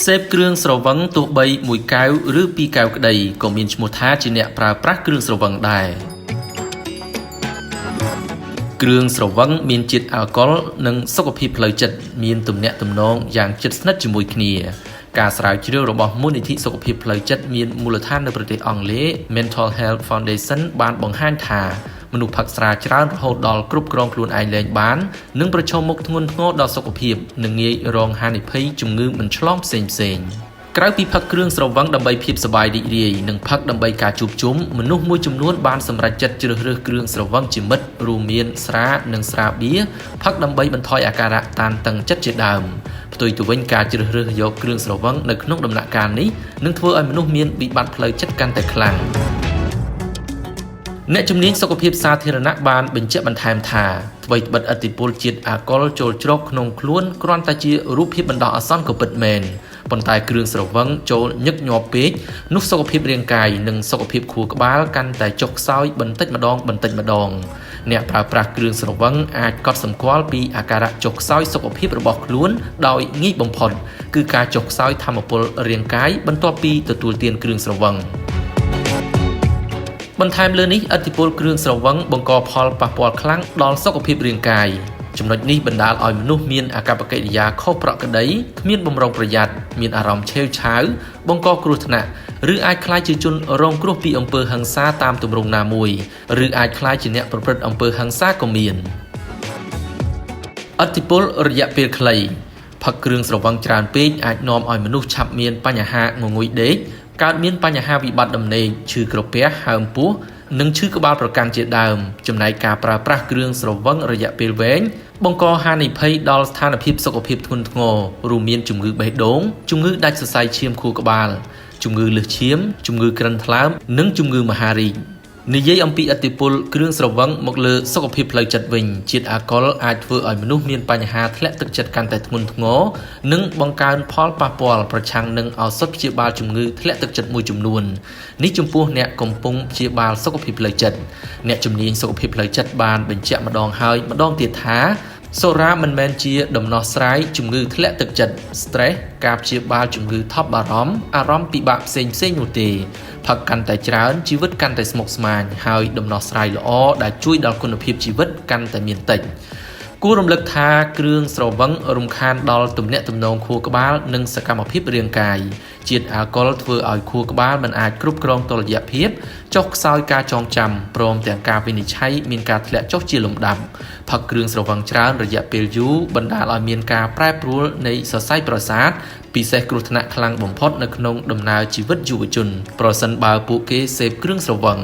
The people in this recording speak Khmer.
សេពគ្រឿងស្រវឹងទោះបីមួយកែវឬពីរកែវក្តីក៏មានឈ្មោះថាជាអ្នកប្រើប្រាស់គ្រឿងស្រវឹងដែរគ្រឿងស្រវឹងមានជាតិអាល់កុលនិងសុខភាពផ្លូវចិត្តមានទំនាក់ទំនងយ៉ាងជិតស្និទ្ធជាមួយគ្នាការស្រាវជ្រាវរបស់មូលនិធិសុខភាពផ្លូវចិត្តមានមូលដ្ឋាននៅប្រទេសអង់គ្លេស Mental Health Foundation បានបង្ហាញថាមនុស្សផឹកស្រាច្រើនរហូតដល់គ្រប់គ្រងខ្លួនឯងលែងបាននិងប្រឈមមុខធ្ងន់ធ្ងរដល់សុខភាពនិងងាយរងហានិភ័យជំងឺមិនឆ្លងផ្សេងៗក្រៅពីផឹកគ្រឿងស្រវឹងដើម្បីភាពសប្បាយរីករាយនិងផឹកដើម្បីការជួបជុំមនុស្សមួយចំនួនបានសម្រេចចិត្តជ្រើសរើសគ្រឿងស្រវឹងជាមិត្តរួមមានស្រានិងស្រាបៀរផឹកដើម្បីបន្ថយអាការៈតានតឹងចិត្តជាដើមផ្ទុយទៅវិញការជ្រើសរើសយកគ្រឿងស្រវឹងនៅក្នុងដំណាក់កាលនេះនឹងធ្វើឲ្យមនុស្សមានវិបត្តិផ្លូវចិត្តកាន់តែខ្លាំងអ្នកជំនាញសុខភាពសាធារណៈបានបញ្ជាក់បន្ថែមថាអ្វីត្បិតឥទ្ធិពលជាតិអាល់កុលចូលជ្រកក្នុងខ្លួនគ្រាន់តែជារូបភាពបណ្ដោះអាសន្នក៏ពិតមែនប៉ុន្តែគ្រឿងស្រវឹងចូលញឹកញាប់ពេកនោះសុខភាពរាងកាយនិងសុខភាពខួរក្បាលកាន់តែចុះខ្សោយបន្តិចម្ដងអ្នកប្រើប្រាស់គ្រឿងស្រវឹងអាចកត់សម្គាល់ពីអាការៈចុះខ្សោយសុខភាពរបស់ខ្លួនដោយងាយបំផុតគឺការចុះខ្សោយថាមពលរាងកាយបន្ទាប់ពីទទួលទានគ្រឿងស្រវឹងបន្ថែមលើនេះឥទ្ធិពលគ្រឿងស្រវឹងបង្កផលប៉ះពាល់ខ្លាំងដល់សុខភាពរាងកាយចំណុចនេះបណ្ដាលឲ្យមនុស្សមានអាកប្បកិរិយាខុសប្រក្រតីគ្មានបម្រុងប្រយ័ត្នមានអារម្មណ៍ឆេវឆាវបង្កគ្រោះថ្នាក់ឬអាចក្លាយជាជនរងគ្រោះពីអំពើហិង្សាតាមទម្រង់ណាមួយឬអាចក្លាយជាអ្នកប្រព្រឹត្តអំពើហិង្សាក៏មានឥទ្ធិពលរយៈពេលខ្លីផឹកគ្រឿងស្រវឹងច្រើនពេកអាចនាំឲ្យមនុស្សឆាប់មានបញ្ហាងងុយដេកកើតមានបញ្ហាវិបត្តិដំណេកឈឺក្រពះហើមពោះនិងឈឺក្បាលប្រកាន់ជាដើមចំណែកការប្រើប្រាស់គ្រឿងស្រវឹងរយៈពេលវែងបង្កហានិភ័យដល់ស្ថានភាពសុខភាពធ្ងន់ធ្ងររួមមានជំងឺបេះដូងជំងឺដាច់សរសៃឈាមខួរក្បាលជំងឺលើសឈាមជំងឺក្រិនថ្លើមនិងជំងឺមហារីកនិយាយអំពីឥទ្ធិពលគ្រឿងស្រវឹងមកលើសុខភាពផ្លូវចិត្តវិញជាតិអាល់កុលអាចធ្វើឲ្យមនុស្សមានបញ្ហាធ្លាក់ទឹកចិត្តកាន់តែធ្ងន់ធ្ងរនិងបង្កើនផលប៉ះពាល់ប្រឆាំងនឹងឱសថព្យាបាលជំងឺធ្លាក់ទឹកចិត្តមួយចំនួននេះចំពោះអ្នកកំពុងព្យាបាលសុខភាពផ្លូវចិត្តអ្នកជំនាញសុខភាពផ្លូវចិត្តបានបញ្ជាក់ម្ដងហើយម្ដងទៀតថាសូរ៉ាមិនមែនជាដំណោះស្រាយជំងឺធ្លាក់ទឹកចិត្ត stress ការព្យាបាលជំងឺថប់បារម្ភអារម្មណ៍ពិបាកផ្សេងនោះទេផឹកកាន់តែច្រើនជីវិតកាន់តែស្មុគស្មាញហើយដំណោះស្រាយល្អដែលជួយដល់គុណភាពជីវិតកាន់តែមានតិចគួររំលឹកថាគ្រឿងស្រវឹងរំខានដល់ទំនាក់ទំនងខួរក្បាលនិងសកម្មភាពរាងកាយជាតិអាល់កុលធ្វើឲ្យខួរក្បាលមិនអាចគ្រប់គ្រងតុល្យភាពចុះខ្សោយការចងចាំព្រមទាំងការវិនិច្ឆ័យមានការធ្លាក់ចុះជាលំដាប់ផឹកគ្រឿងស្រវឹងច្រើនរយៈពេលយូរបណ្ដាលឲ្យមានការប្រែប្រួលនៃសរសៃប្រសាទពិសេសគ្រោះថ្នាក់ខ្លាំងបំផុតនៅក្នុងដំណើរជីវិតយុវជនប្រសិនបើពួកគេសេពគ្រឿងស្រវឹង